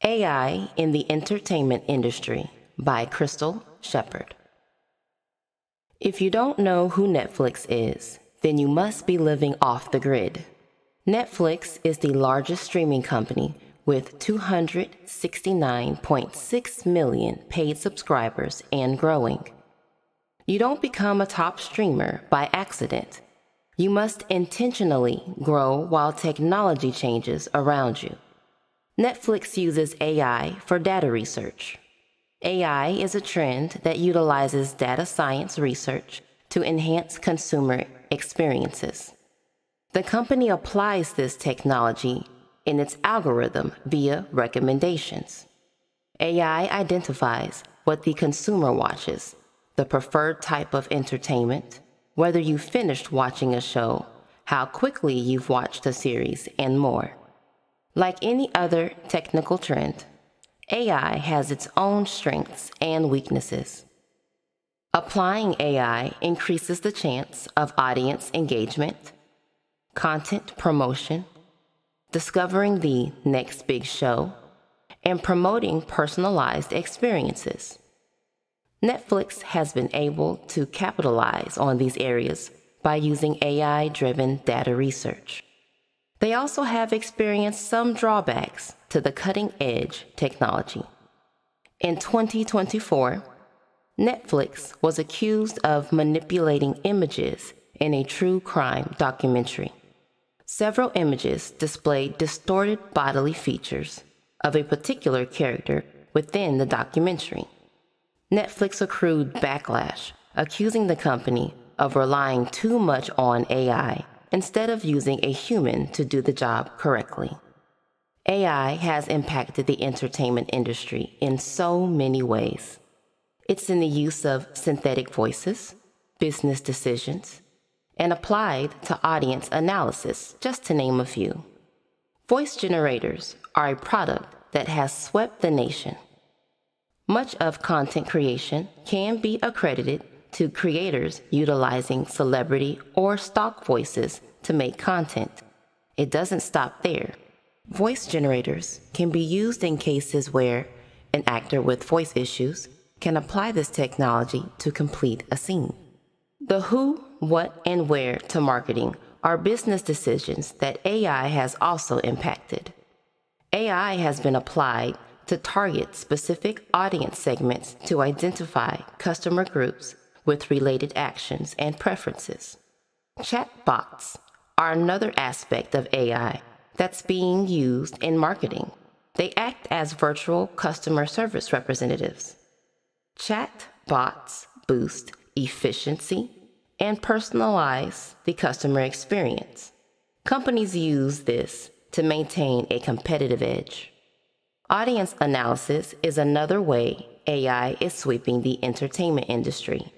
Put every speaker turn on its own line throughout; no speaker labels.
AI in the Entertainment Industry by Crystal Shepard. If you don't know who Netflix is, then you must be living off the grid. Netflix is the largest streaming company with 269.6 million paid subscribers and growing. You don't become a top streamer by accident. You must intentionally grow while technology changes around you. Netflix uses AI for data research. AI is a trend that utilizes data science research to enhance consumer experiences. The company applies this technology in its algorithm via recommendations. AI identifies what the consumer watches, the preferred type of entertainment, whether you finished watching a show, how quickly you've watched a series, and more. Like any other technical trend, AI has its own strengths and weaknesses. Applying AI increases the chance of audience engagement, content promotion, discovering the next big show, and promoting personalized experiences. Netflix has been able to capitalize on these areas by using AI-driven data research. They also have experienced some drawbacks to the cutting-edge technology. In 2024, Netflix was accused of manipulating images in a true crime documentary. Several images displayed distorted bodily features of a particular character within the documentary. Netflix accrued backlash, accusing the company of relying too much on AI instead of using a human to do the job correctly. AI has impacted the entertainment industry in so many ways. It's in the use of synthetic voices, business decisions, and applied to audience analysis, just to name a few. Voice generators are a product that has swept the nation. Much of content creation can be accredited to creators utilizing celebrity or stock voices to make content. It doesn't stop there. Voice generators can be used in cases where an actor with voice issues can apply this technology to complete a scene. The who, what, and where to marketing are business decisions that AI has also impacted. AI has been applied to target specific audience segments to identify customer groups with related actions and preferences. Chatbots are another aspect of AI that's being used in marketing. They act as virtual customer service representatives. Chatbots boost efficiency and personalize the customer experience. Companies use this to maintain a competitive edge. Audience analysis is another way AI is sweeping the entertainment industry.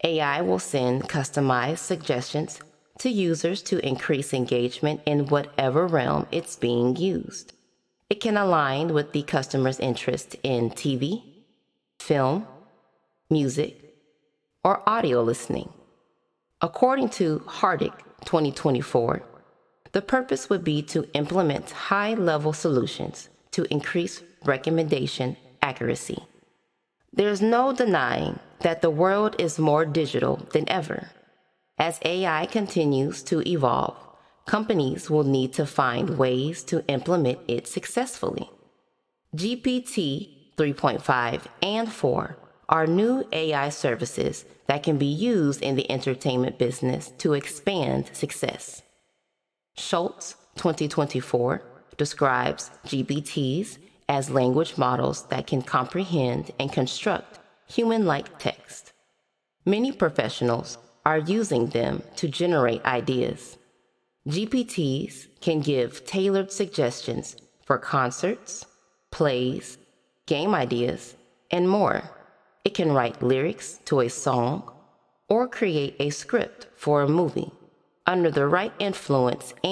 AI will send customized suggestions to users to increase engagement in whatever realm it's being used. It can align with the customer's interest in TV, film, music, or audio listening. According to Hardick 2024, the purpose would be to implement high-level solutions to increase recommendation accuracy. There's no denying that the world is more digital than ever. As AI continues to evolve, companies will need to find ways to implement it successfully. GPT 3.5 and 4 are new AI services that can be used in the entertainment business to expand success. Schultz 2024 describes GPTs as language models that can comprehend and construct human-like text. Many professionals are using them to generate ideas. GPTs can give tailored suggestions for concerts, plays, game ideas, and more. It can write lyrics to a song or create a script for a movie. Under the right influence